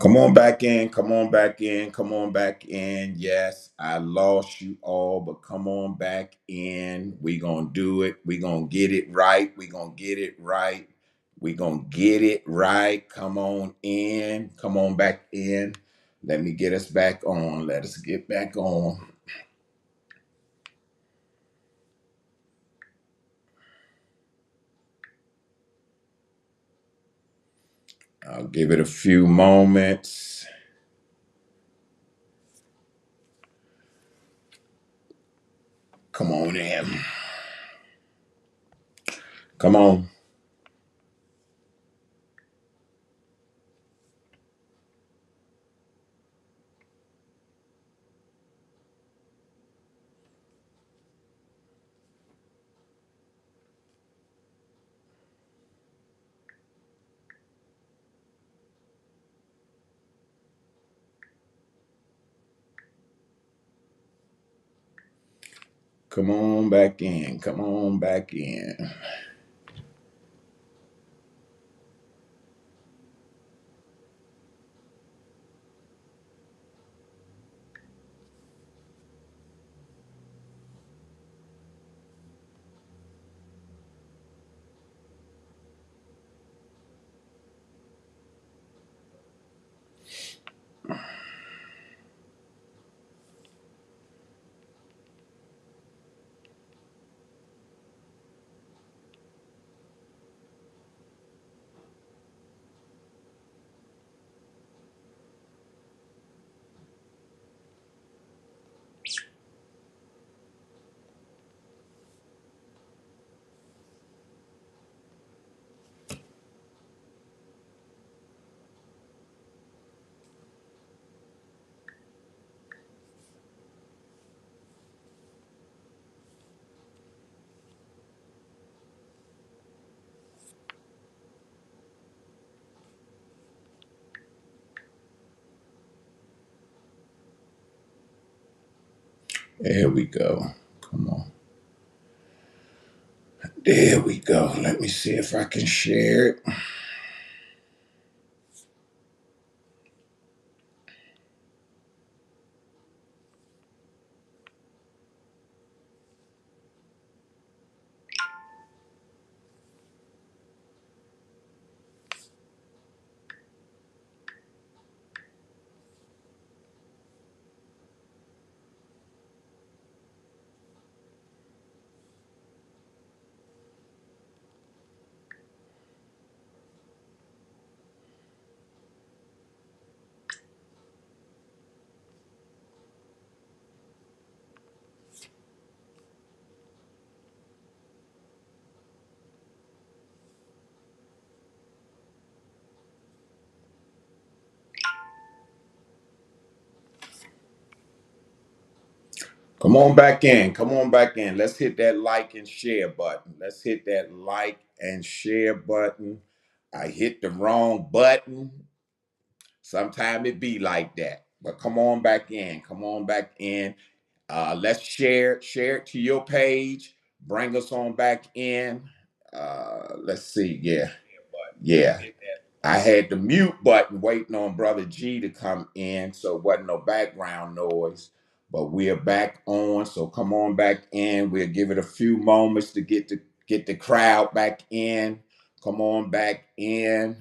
Come on back in, come on back in, come on back in. Yes, I lost you all, but come on back in. We gonna do it. We gonna get it right. We gonna get it right. We gonna get it right. Come on in. Come on back in. Let me get us back on. Let us get back on. I'll give it a few moments. Come on in. Come on. Come on back in. Come on back in. There we go. Come on. There we go. Let me see if I can share it. Come on back in. Come on back in. Let's hit that like and share button. Let's hit that like and share button. I hit the wrong button. Sometimes it be like that. But come on back in. Come on back in. Let's share it to your page. Bring us on back in. Let's see. Yeah. Yeah. I had the mute button waiting on Brother G to come in, so it wasn't no background noise. But we're back on, so come on back in. We'll give it a few moments to get the crowd back in. Come on back in.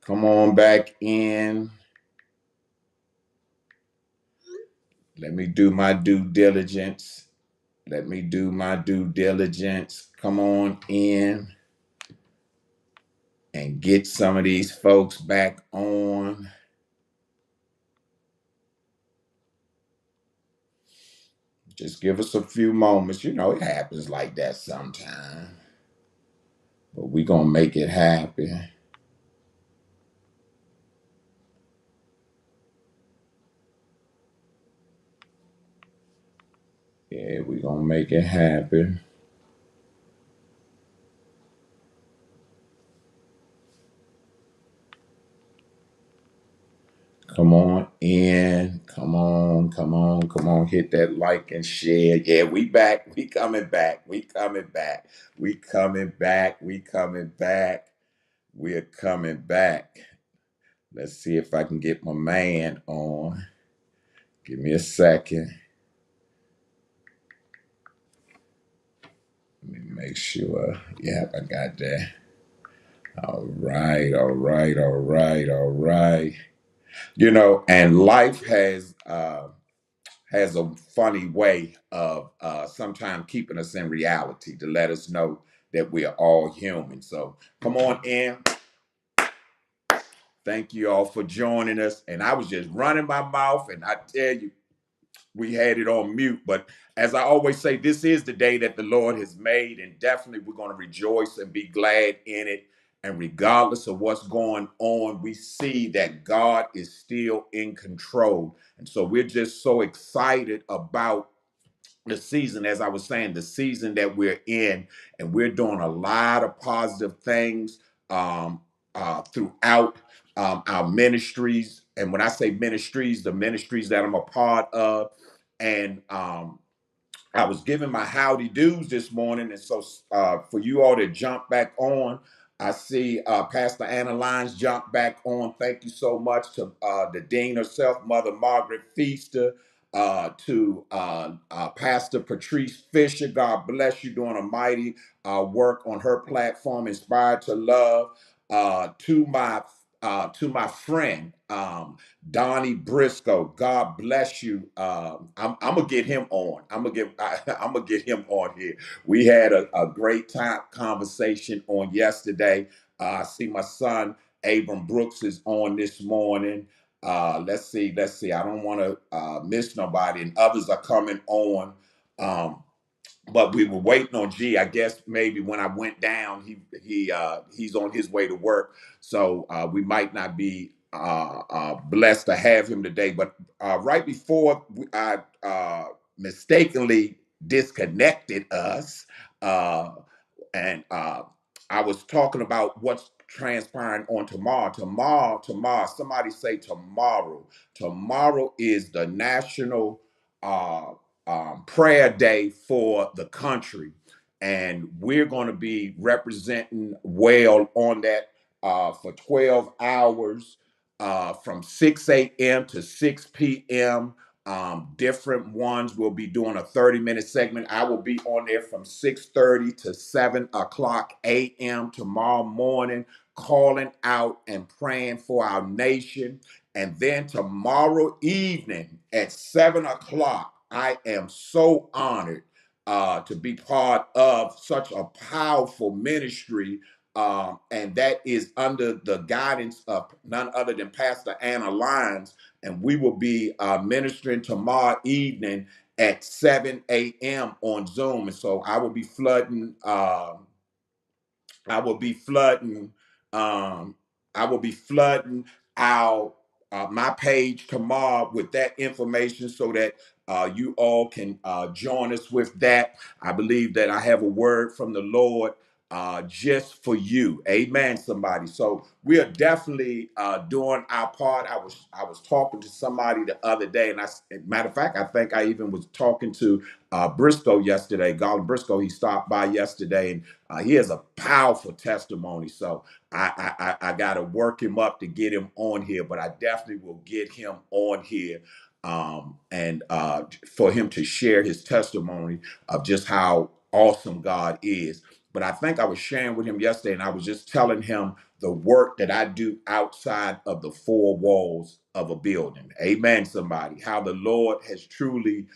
Come on back in. Let me do my due diligence. Let me do my due diligence. Come on in and get some of these folks back on. Just give us a few moments. You know, it happens like that sometimes. But we gonna make it happen. Yeah, we gonna make it happen. Come on in. Come on, come on, come on. Hit that like and share. Yeah, we back. We coming back. We coming back. We coming back. We coming back. We're coming back. Let's see if I can get my man on. Give me a second. Let me make sure. Yeah, I got that. All right, all right, all right, all right. You know, and life has a funny way of sometimes keeping us in reality to let us know that we are all human. So come on in. Thank you all for joining us. And I was just running my mouth, and I tell you, we had it on mute. But as I always say, this is the day that the Lord has made, and definitely we're going to rejoice and be glad in it. And regardless of what's going on, we see that God is still in control. And so we're just so excited about the season, as I was saying, the season that we're in, and we're doing a lot of positive things throughout our ministries. And when I say ministries, the ministries that I'm a part of, and I was giving my howdy do's this morning, and so for you all to jump back on, I see Pastor Anna Lyons jump back on. Thank you so much to the dean herself, Mother Margaret Feaster, to Pastor Patrice Fisher. God bless you, doing a mighty work on her platform, Inspired to Love. To my friend. Donnie Briscoe, God bless you. I'm gonna get him on. I'm gonna get him on here. We had a great time conversation on yesterday. I see my son Abram Brooks is on this morning. Let's see. I don't want to miss nobody, and others are coming on. Um, but we were waiting on G. I guess maybe when I went down, he's on his way to work, so we might not be blessed to have him today. But right before I mistakenly disconnected us, uh, and I was talking about what's transpiring on tomorrow. Tomorrow. Somebody say tomorrow. Tomorrow is the national. Prayer day for the country. And we're going to be representing well on that for 12 hours from 6 a.m. to 6 p.m. Different ones will be doing a 30-minute segment. I will be on there from 6:30 to 7 o'clock a.m. tomorrow morning, calling out and praying for our nation. And then tomorrow evening at 7 o'clock, I am so honored to be part of such a powerful ministry. And that is under the guidance of none other than Pastor Anna Lyons. And we will be ministering tomorrow evening at 7 a.m. on Zoom. And so I will be flooding. I will be flooding. Um, I will be flooding our my page tomorrow with that information so that you all can join us with that. I believe that I have a word from the Lord just for you. Amen. Somebody. So we are definitely doing our part. I was talking to somebody the other day, and matter of fact, I think I even was talking to Briscoe yesterday. Garland Briscoe. He stopped by yesterday, and he has a powerful testimony. So I got to work him up to get him on here, but I definitely will get him on here and for him to share his testimony of just how awesome God is. But I think I was sharing with him yesterday, and I was just telling him the work that I do outside of the four walls of a building. Amen, somebody. How the Lord has truly,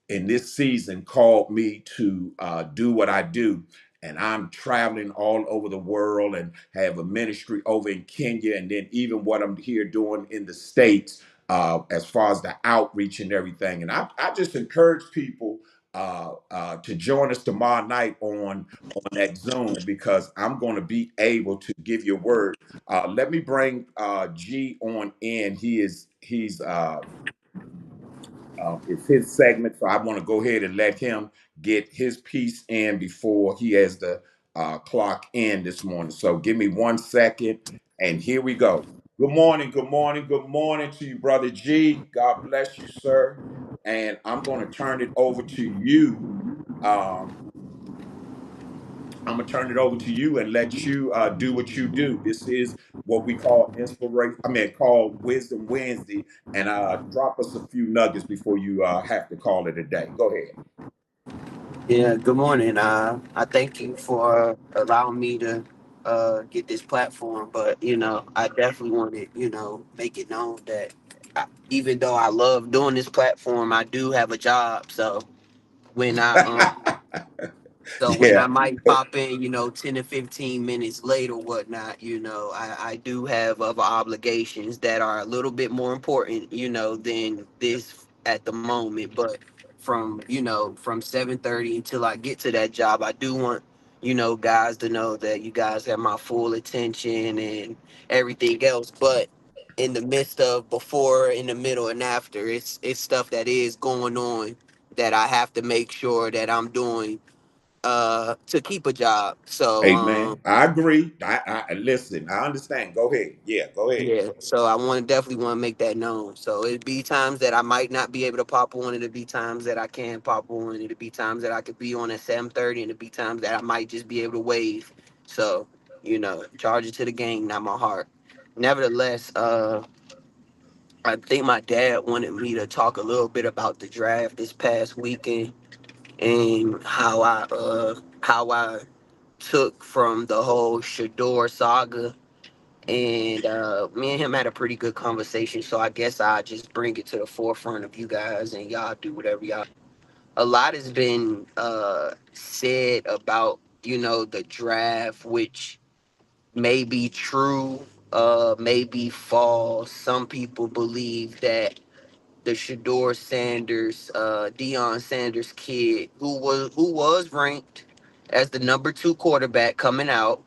in this season, called me to do what I do. And I'm traveling all over the world and have a ministry over in Kenya, and then even what I'm here doing in the States as far as the outreach and everything. And I just encourage people to join us tomorrow night on that Zoom because I'm going to be able to give you a word. Let me bring G on in. It's his segment, so I want to go ahead and let him get his piece in before he has the clock in this morning. So give me 1 second, and here we go. Good morning, good morning, good morning to you, Brother G. God bless you, sir. And I'm going to turn it over to you. Um, I'm going to turn it over to you and let you do what you do. This is what we call inspiration. I mean, called Wisdom Wednesday. And drop us a few nuggets before you have to call it a day. Go ahead. Yeah, good morning. I thank you for allowing me to get this platform, but I definitely want to, make it known that even though I love doing this platform, I do have a job. So when when I Yeah. might pop in, 10 to 15 minutes late or whatnot, I do have other obligations that are a little bit more important, than this at the moment. But from 7:30 until I get to that job, I do want, guys to know that you guys have my full attention and everything else. But in the midst of before, in the middle, and after, it's stuff that is going on that I have to make sure that I'm doing to keep a job. So Amen. I agree. I listen. I understand. Go ahead. Yeah, go ahead. yeah, so I want definitely want to make that known. So it'd be times that I might not be able to pop on, it'd be times that I can pop on, it'd be times that I could be on at 7:30, and it'd be times that I might just be able to wave. So, charge it to the game, not my heart. Nevertheless, I think my dad wanted me to talk a little bit about the draft this past weekend and how I took from the whole Shador saga. And me and him had a pretty good conversation. So I guess I just bring it to the forefront of you guys and y'all do whatever y'all. A lot has been said about, the draft, which may be true, may be false. Some people believe that the Shador Sanders, Deion Sanders kid, who was ranked as the number two quarterback coming out.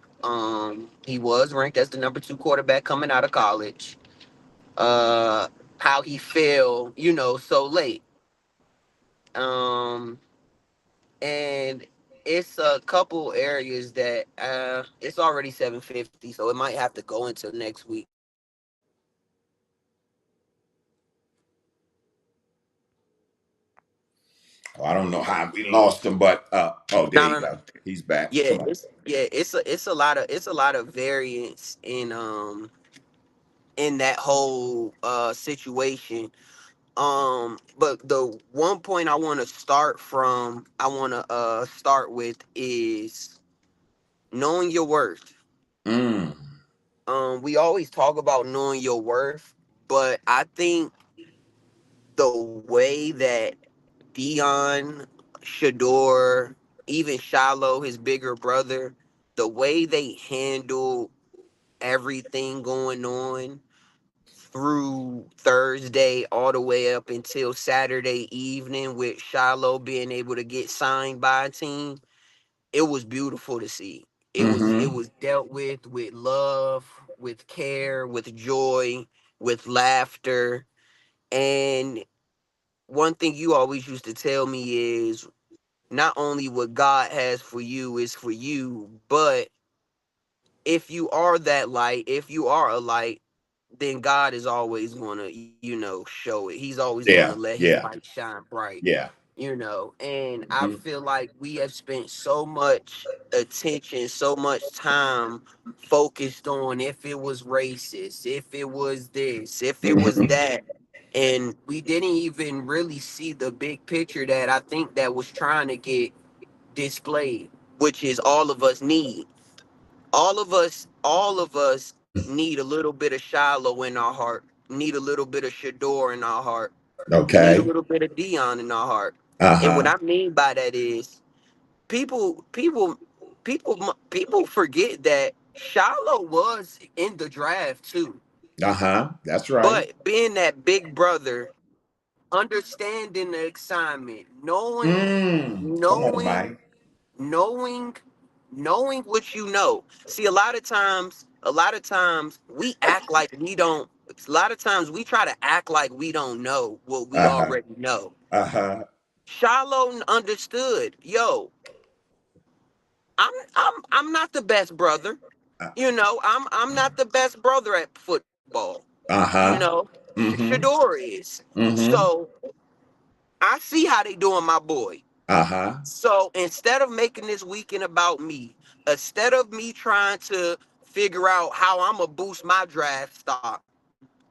He was ranked as the number two quarterback coming out of college. Uh, how he fell, so late. Um, and it's a couple areas that it's already 7:50, so it might have to go into next week. Oh, I don't know how we lost him, but oh, there No, you no, no. go. He's back. Yeah, Come on. it's a lot of variance in that whole situation. But the one point I want to start with is knowing your worth. Mm. We always talk about knowing your worth, but I think the way that Dion, Shador, even Shiloh, his bigger brother, the way they handle everything going on through Thursday all the way up until Saturday evening with Shiloh being able to get signed by a team, it was beautiful to see. It was Mm-hmm. dealt with love, with care, with joy, with laughter. And one thing you always used to tell me is not only what God has for you is for you, but if you are that light, if you are a light, then God is always going to, show it. He's always going to Yeah. let his Yeah. light shine bright, Yeah. And I Mm-hmm. feel like we have spent so much attention, so much time focused on if it was racist, if it was this, if it was Mm-hmm. that. And we didn't even really see the big picture that I think that was trying to get displayed, which is all of us need all of us need a little bit of Shiloh in our heart, need a little bit of Shador in our heart, need a Okay. little bit of Dion in our heart. And what Uh-huh. I mean by that is people forget that Shiloh was in the draft too. Uh-huh. That's right. But being that big brother, understanding the excitement, knowing, Come on, knowing Mike. knowing knowing what you know. See, a lot of times we act like we don't a lot of times we try to act like we don't know what we Uh-huh. already know. Uh-huh. Shiloh understood, yo, I'm not the best brother. Uh, I'm not the best brother at football. football. You Uh-huh. know, Mm-hmm. Shador is. Mm-hmm. So I see how they doing my boy. Uh-huh. So instead of making this weekend about me, instead of me trying to figure out how I'm gonna boost my draft stock,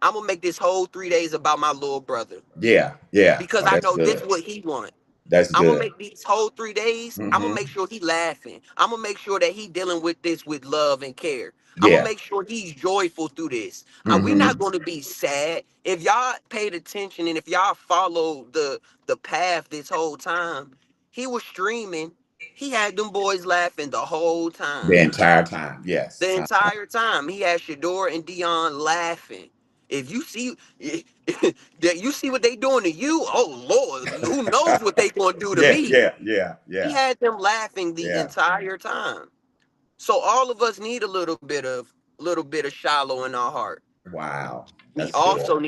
I'm gonna make this whole 3 days about my little brother Yeah. Yeah. because Oh, I that's know this good. what he want. That's I'm gonna good. make these whole 3 days. I'm gonna Mm-hmm. make sure he laughing. I'm gonna make sure that he dealing with this with love and care. I'm gonna Yeah. make sure he's joyful through this. We're not Mm-hmm. gonna be sad. If y'all paid attention and if y'all followed the path this whole time, he was streaming. He had them boys laughing the whole The time. entire time. Yes. The entire time he had Shador and Dion laughing. If you see that you see what they doing to you, oh Lord, who knows what they gonna do to Yeah. me? Yeah. Yeah. He Yeah. had them laughing the Yeah. entire time. So all of us need a little bit of shallow in our heart. Wow. We That's good. also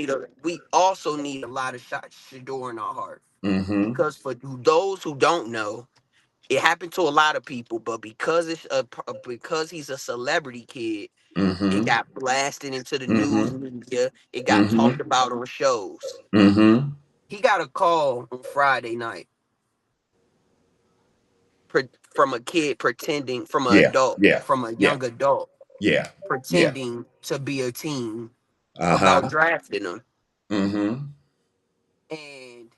need a lot of Shador in our heart. Mm-hmm. Because for those who don't know, it happened to a lot of people, but because he's a celebrity kid, it Mm-hmm. got blasted into the news Mm-hmm. media. It got Mm-hmm. talked about on shows. Mm-hmm. He got a call on Friday night from a kid pretending, Yeah. Yeah. from a Yeah. young adult, Yeah. Yeah. pretending to be a teen about Uh-huh. drafting him. Mm-hmm. And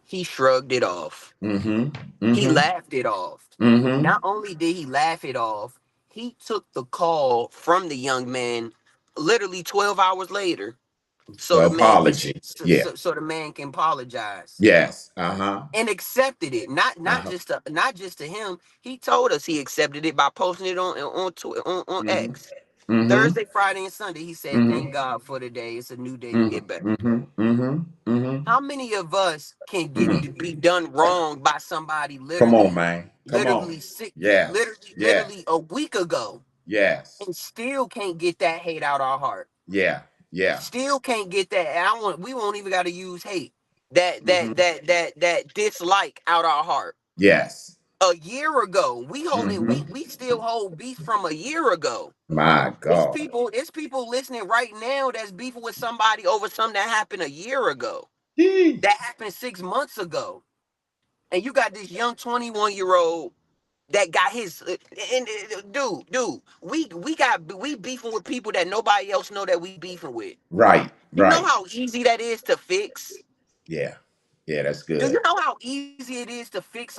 he shrugged it off. Mm-hmm. He Mm-hmm. laughed it off. Mm-hmm. Not only did he laugh it off, he took the call from the young man literally 12 hours later so The the man can apology. Yeah. so the man can apologize Yes. Uh-huh. and accepted it. Not Uh-huh. just to him. He told us he accepted it by posting it on Mm-hmm. X. Mm-hmm. Thursday, Friday, and Sunday. He said, Mm-hmm. "Thank God for the day. It's a new day to Mm-hmm. get better." Mm-hmm. Mm-hmm. Mm-hmm. How many of us can get to Mm-hmm. be done wrong by somebody Come on, literally, man. Come on. literally sick, Yes. literally, Yes. literally a week ago, Yes. and still can't get that hate out our heart? Yeah. Yeah. Still can't get that. And we won't even got to use hate. That Mm-hmm. that that that that dislike out our heart. Yes. A year ago, Mm-hmm. we still hold beef from a year ago. My It's God. people listening right now that's beefing with somebody over something that happened a year ago. Yee. That happened 6 months ago. And you got this young 21-year-old that got his dude, we beefing with people that nobody else know that we beefing with. Right. You know Right. how easy that is to fix? Yeah. Yeah, that's Do good. you know how easy it is to fix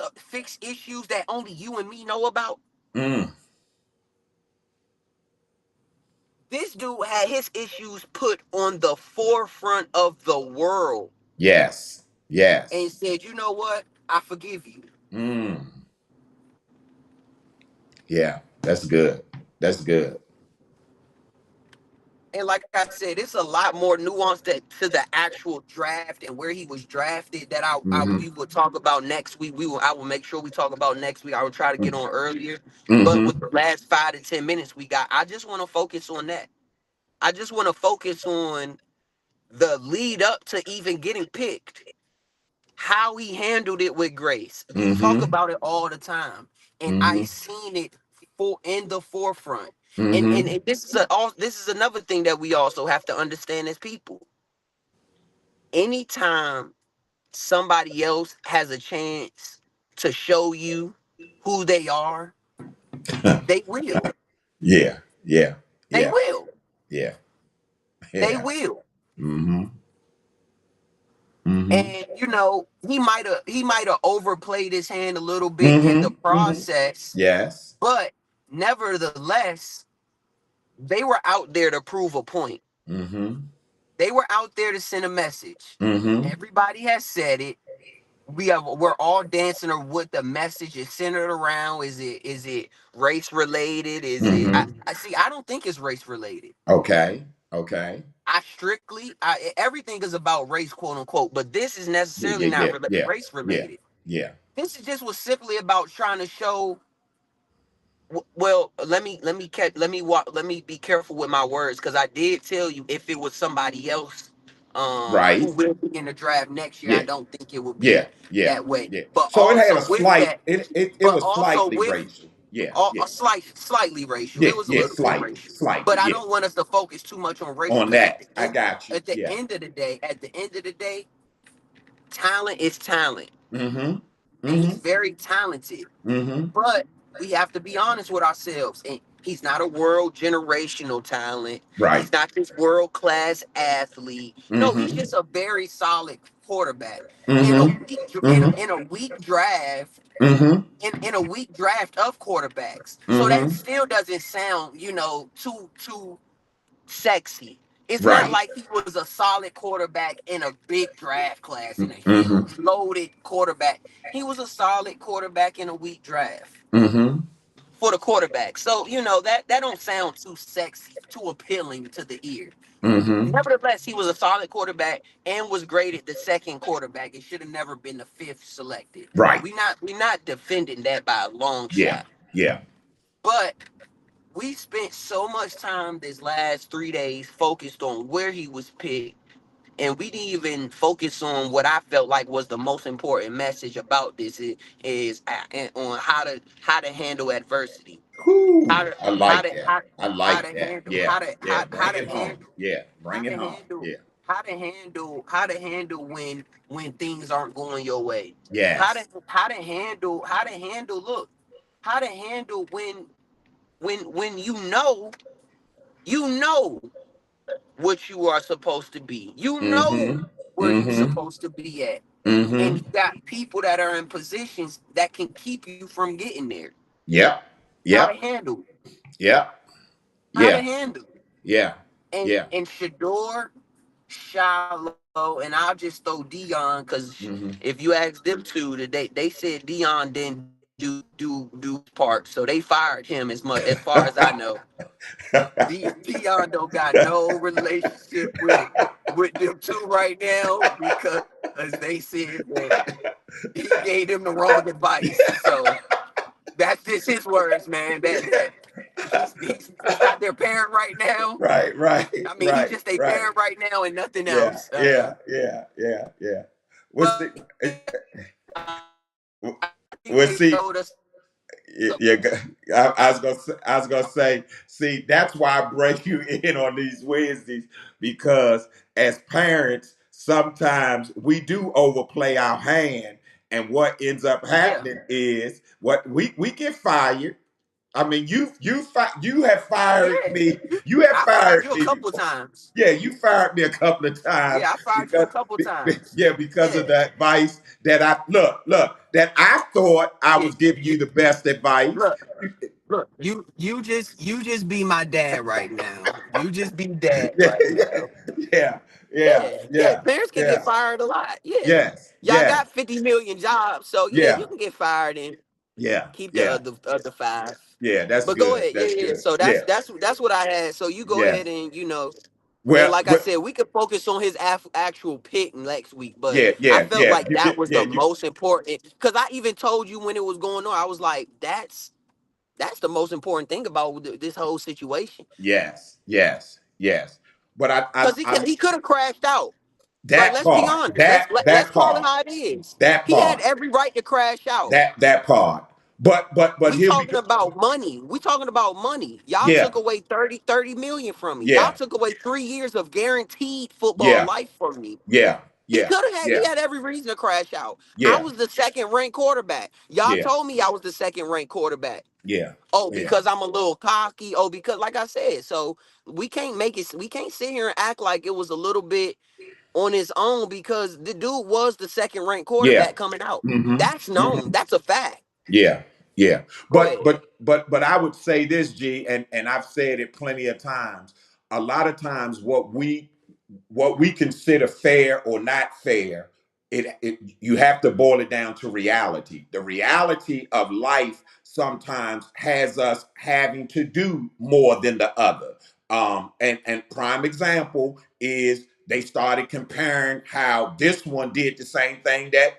issues that only you and me know about? Mm. This dude had his issues put on the forefront of the world Yes. and Yes. said, "You know what? I forgive you." Mm. Yeah. That's good. That's good. And like I said, it's a lot more nuance to the actual draft and where he was drafted that Mm-hmm. we will talk about next week. I will make sure we talk about next week. I will try to get on earlier. But with Mm-hmm. the last 5 to 10 minutes we got, I just want to focus on that. I just want to focus on the lead up to even getting picked, how he handled it with grace. We talk Mm-hmm. about it all the time, and I Mm-hmm. seen it for in the forefront. Mm-hmm. And this is another thing that we also have to understand as people. Anytime somebody else has a chance to show you who they are, they will. Yeah. Yeah. They Yeah. will. Yeah. They Yeah. will. Mm-hmm. Mm-hmm. And he might have overplayed his hand a little bit in the Mm-hmm. Mm-hmm. process, Yes. but nevertheless, they were out there to prove a point. Mm-hmm. They were out there to send a message. Mm-hmm. Everybody has said it. We're all dancing or what the message is centered around. Is it race related? Is it Mm-hmm. I see I don't think it's race related. Okay. Okay. Everything is about race, quote unquote, but this is Yeah. necessarily Yeah. not Yeah. Yeah. race Yeah. related. Yeah. This is just was simply about trying to show. Well, let me be careful with my words because I did tell you if it was somebody else who Right. will be in the draft next year, I Yeah. don't think it would Yeah. be Yeah. that way. Yeah. But So it had a also with slight. that, It but was also slightly with racial. Yeah, yeah, A slightly racial. yeah, It was a yeah. little bit Slightly, racial, but slightly. I Yeah. don't want us to focus too much on racial On because that, I got you. Yeah. at the end of the day, talent is talent, Mm-hmm. and he's Mm-hmm. very talented. Mm-hmm. But we have to be honest with ourselves. And he's not a world generational talent. Right. He's not this world class athlete. No, he's Mm-hmm. just a very solid quarterback. Mm-hmm. Mm-hmm. In a weak draft, Mm-hmm. in a weak draft of quarterbacks. So that Mm-hmm. still doesn't sound, too sexy. It's not Right. like he was a solid quarterback in a big draft class, in a Mm-hmm. huge loaded quarterback. He was a solid quarterback in a weak draft Mm-hmm. for the quarterback. So that don't sound too sexy, too appealing to the ear. Mm-hmm. Nevertheless, he was a solid quarterback and was graded the second quarterback. It should have never been the fifth selected. Right. We not defending that by a long Yeah. shot. Yeah. But we spent so much time this last 3 days focused on where he was picked, and we didn't even focus on what I felt like was the most important message about this is on how to handle adversity, how Whew. to I how like to that. how, I how to like that. handle Yeah. how to Yeah. how Bring to it home. handle Yeah. Bring how it to home. handle Yeah. how to handle when things aren't going your way. Yes. How to handle look how to handle when you know what you are supposed to be. You know Mm-hmm. where you Mm-hmm. supposed to be at. And Mm-hmm. you got people that are in positions that can keep you from getting there. Yep. How to Yep. handle. Yep. How to Yeah. handle. Yeah. Yeah. And Shador, Shiloh, and I'll just throw Dion because Mm-hmm. if you ask them two today, they said Dion didn't do part, so they fired him as far as I know. Dion don't got no relationship with them two right now because they said that he gave them the wrong advice. So that's just his words, man. That he's not their parent right now. Right, right, I mean, he's right, just a right. parent right now and nothing Yeah, else. yeah, yeah, yeah, yeah. Well, see, But I well, think they see, showed us. yeah, I was gonna say, see, that's why I break you in on these Wednesdays because as parents, sometimes we do overplay our hand, and what ends up Yeah, happening is what we get fired. I mean, you have fired yeah. me. You have I fired fired you a me couple before. times. Yeah, you fired me a couple of times Yeah, I fired you a because couple times. yeah, because of Yeah, the advice that I that I thought I yeah. was giving you the best advice. Look, look. You just be my dad right now. You just be dad Yeah, right yeah, now. yeah, yeah, Yeah. yeah, Parents can get yeah. fired a lot. Yeah. Yes, Y'all yes, got 50 million jobs, so yeah, yeah, you can get fired and yeah, keep the yeah, other five. yeah. That's But go good. ahead. Yeah, That's yeah. good. So Yeah, that's what I had. So you go yeah. ahead and and Well, like I well, said, we could focus on his actual pick next week. But yeah, I yeah, felt yeah. like You that did, was yeah, the you, most important because I even told you when it was going on. I was like, that's the most important thing about this whole situation. yes, yes, yes. But Because I'm he could have crashed out. Like, that let's be part, honest. Let's that call it part, how it is. that He had part, every right to crash out. that part. But We here we talking go. about money. We talking about money. Y'all Yeah, took away 30 million from me. Y'all yeah, took away 3 years of guaranteed football yeah, life from me. yeah, He yeah, could have had he yeah, had every reason to crash out. I yeah, was the second ranked quarterback. Y'all yeah, told me I was the second ranked quarterback. yeah, Oh, yeah, because I'm a little cocky. Oh, because like I said, so we can't sit here and act like it was a little bit on his own because the dude was the second ranked yeah. quarterback coming out. Mm-hmm. That's known. Mm-hmm. That's a fact. Yeah, yeah. Go But ahead. but but I would say this, G, and I've said it plenty of times. A lot of times, what we consider fair or not fair, it you have to boil it down to reality. The reality of life sometimes has us having to do more than the other. And prime example is they started comparing how this one did the same thing that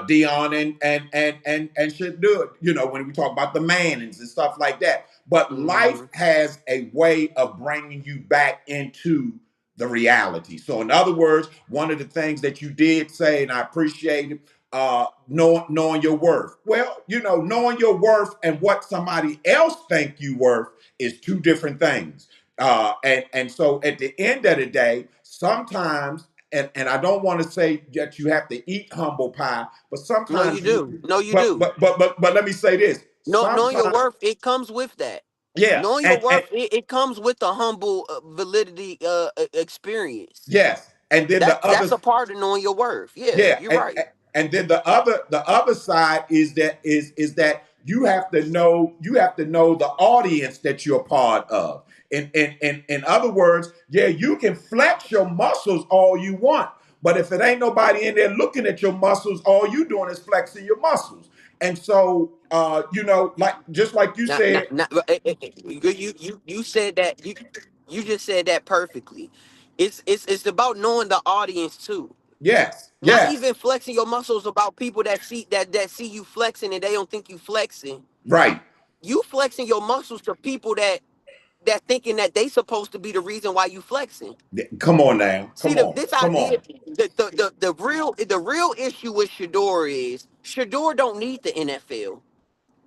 Dion and should do it. You know, when we talk about the Mannings and stuff like that. But life Hmm. has a way of bringing you back into the reality. So, in other words, one of the things that you did say, and I appreciate it, knowing your worth. Well, knowing your worth and what somebody else think you worth is two different things. And so at the end of the day, sometimes, and I don't want to say that you have to eat humble pie, but No, you sometimes do. No, you but do. but but but but let me say this. No, knowing your Sometimes, worth, it comes with that. yeah, Knowing your and worth, it comes with the humble validity experience. yes, and then the other. That's a part of knowing your worth. Yeah, Yeah, you're right. and then the other side is that you have to know the audience that you're part of. In other words, yeah, you can flex your muscles all you want, but if it ain't nobody in there looking at your muscles, all you doing is flexing your muscles. And so, like just like you said, Not, you said that you just said that perfectly. It's about knowing the audience too. yes, Not yes, even flexing your muscles about people that see you flexing and they don't think you flexing. right. You flexing your muscles to people that thinking that they supposed to be the reason why you flexing. Come on now, See come on, this come idea, on. the real issue with Shador is Shador don't need the NFL.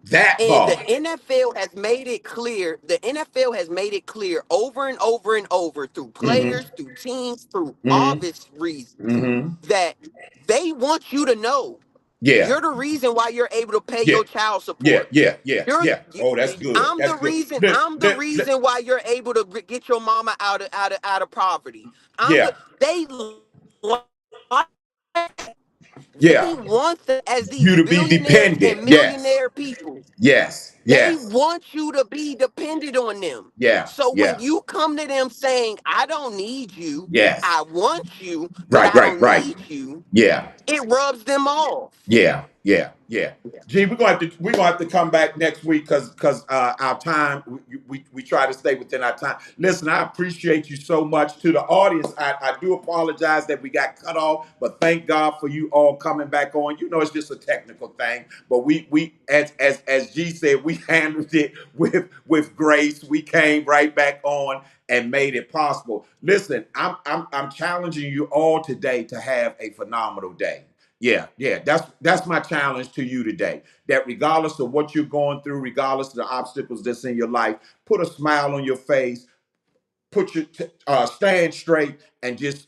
That And the part. NFL has made it clear, the NFL has made it clear over and over and over through Mm-hmm. players, through teams, through Mm-hmm. obvious reasons Mm-hmm. that they want you to know Yeah. you're the reason why you're able to pay Yeah. your child Yeah. support. Yeah. Yeah. You're Yeah. Oh, that's good. I'm the That's good. reason I'm the reason why you're able to get your mama out of poverty. I'm Yeah. the they Yeah. they want them as these You to be billionaires dependent. and Yes. millionaire people. Yes. They Yes. want you to be dependent on them. Yeah. So when Yeah. you come to them saying, I don't need you, Yes. I want you, but Right. I Right. don't Right. need you, Yeah. it rubs them off. Yeah, yeah, yeah. Gee, we're gonna have to come back next week because our time we try to stay within our time. Listen, I appreciate you so much. To the audience, I do apologize that we got cut off, but thank God for you all coming back on. It's just a technical thing, but we as G said, we handled it with grace. We came right back on and made it possible. Listen, I'm challenging you all today to have a phenomenal day. Yeah, yeah. That's my challenge to you today. That regardless of what you're going through, regardless of the obstacles that's in your life, put a smile on your face, stand straight, and just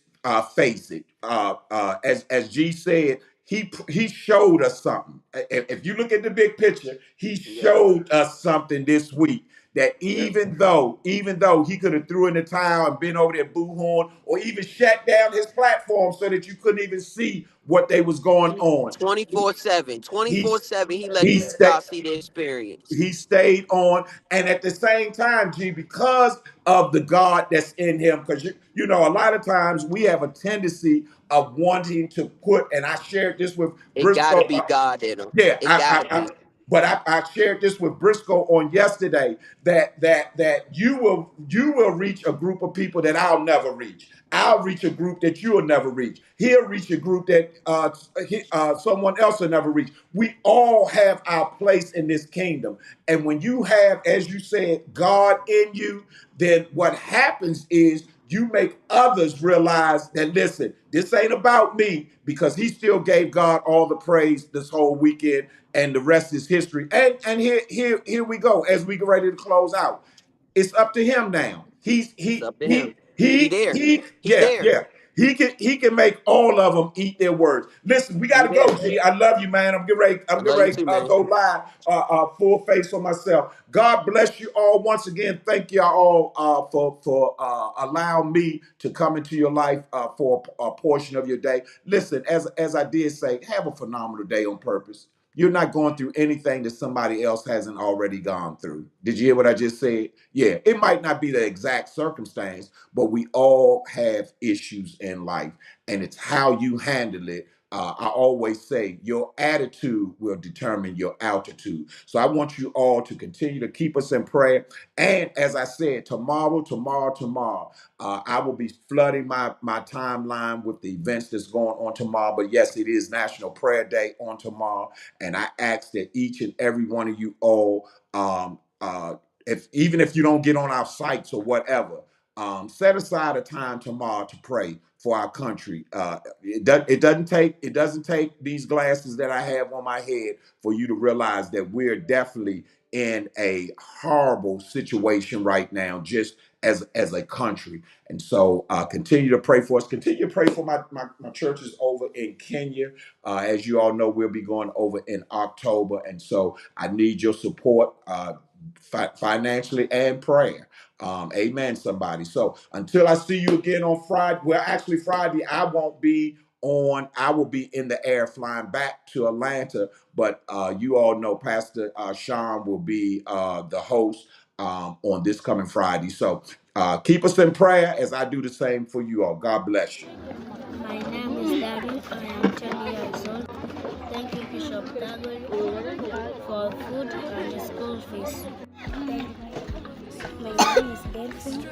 face it. As G said, he showed us something. If you look at the big picture, he Yeah. showed us something this week. That Yeah. even though he could have threw in the towel and been over there boohorn, or even shut down his platform so that you couldn't even see what they was going on. 24/7. He 24/7 he let he stayed y'all see the experience. he stayed on, and at the same time, G, because of the God that's in him, because a lot of times we have a tendency of wanting to put, and I shared this with It gotta Briscoe. be God in him. Yeah, It gotta be. but I shared this with Briscoe on yesterday that you will reach a group of people that I'll never reach. I'll reach a group that you'll never reach. He'll reach a group that someone else will never reach. We all have our place in this kingdom, and when you have, as you said, God in you, then what happens is you make others realize that, listen, this ain't about me, because he still gave God all the praise this whole weekend, and the rest is history. And here we go as we get ready to close out. It's up to him now. He's It's he up to he him. He he there. he He yeah, there. yeah. He can make all of them eat their words. Listen, we got He to go, there. G. I love you, man. I'm getting ready. I I'm getting love you ready too, to man. go live, full face for myself. God bless you all once again. Thank y'all all for allowing me to come into your life for a portion of your day. Listen, as I did say, have a phenomenal day on purpose. You're not going through anything that somebody else hasn't already gone through. Did you hear what I just said? Yeah, it might not be the exact circumstance, but we all have issues in life, and it's how you handle it. I always say your attitude will determine your altitude. So I want you all to continue to keep us in prayer. And as I said, tomorrow, I will be flooding my timeline with the events that's going on tomorrow. But yes, it is National Prayer Day on tomorrow, and I ask that each and every one of you all, if even if you don't get on our sites or whatever, Set aside a time tomorrow to pray for our country. It doesn't take these glasses that I have on my head for you to realize that we're definitely in a horrible situation right now, just as a country. And so continue to pray for us. Continue to pray for my churches over in Kenya. As you all know, we'll be going over in October. And so I need your support financially and prayer. Amen, somebody. So until I see you again on Friday, well, actually Friday, I won't be on. I will be in the air flying back to Atlanta. But you all know Pastor Sean will be the host on this coming Friday. So keep us in prayer as I do the same for you all. God bless you. My name is David. I am 10 years old. Thank you, Bishop Dagwood, for food and school fees. My name is Delphine.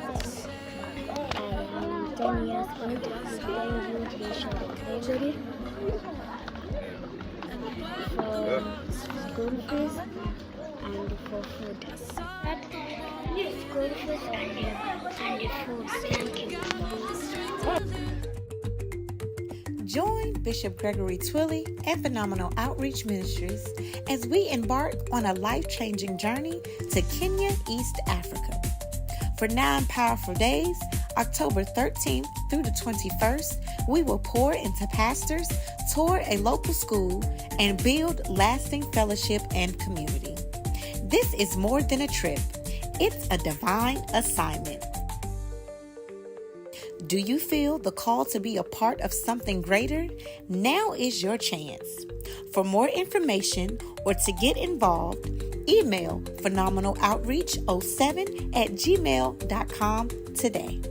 I am 10 years old. Thank you, Bishop Gregory, for school fees and for food. School fees and the food. Thank you. Join Bishop Gregory Twilley and Phenomenal Outreach Ministries as we embark on a life-changing journey to Kenya, East Africa. For 9 powerful days, October 13th through the 21st, we will pour into pastors, tour a local school, and build lasting fellowship and community. This is more than a trip. It's a divine assignment. Do you feel the call to be a part of something greater? Now is your chance. For more information or to get involved, email phenomenaloutreach07@gmail.com today.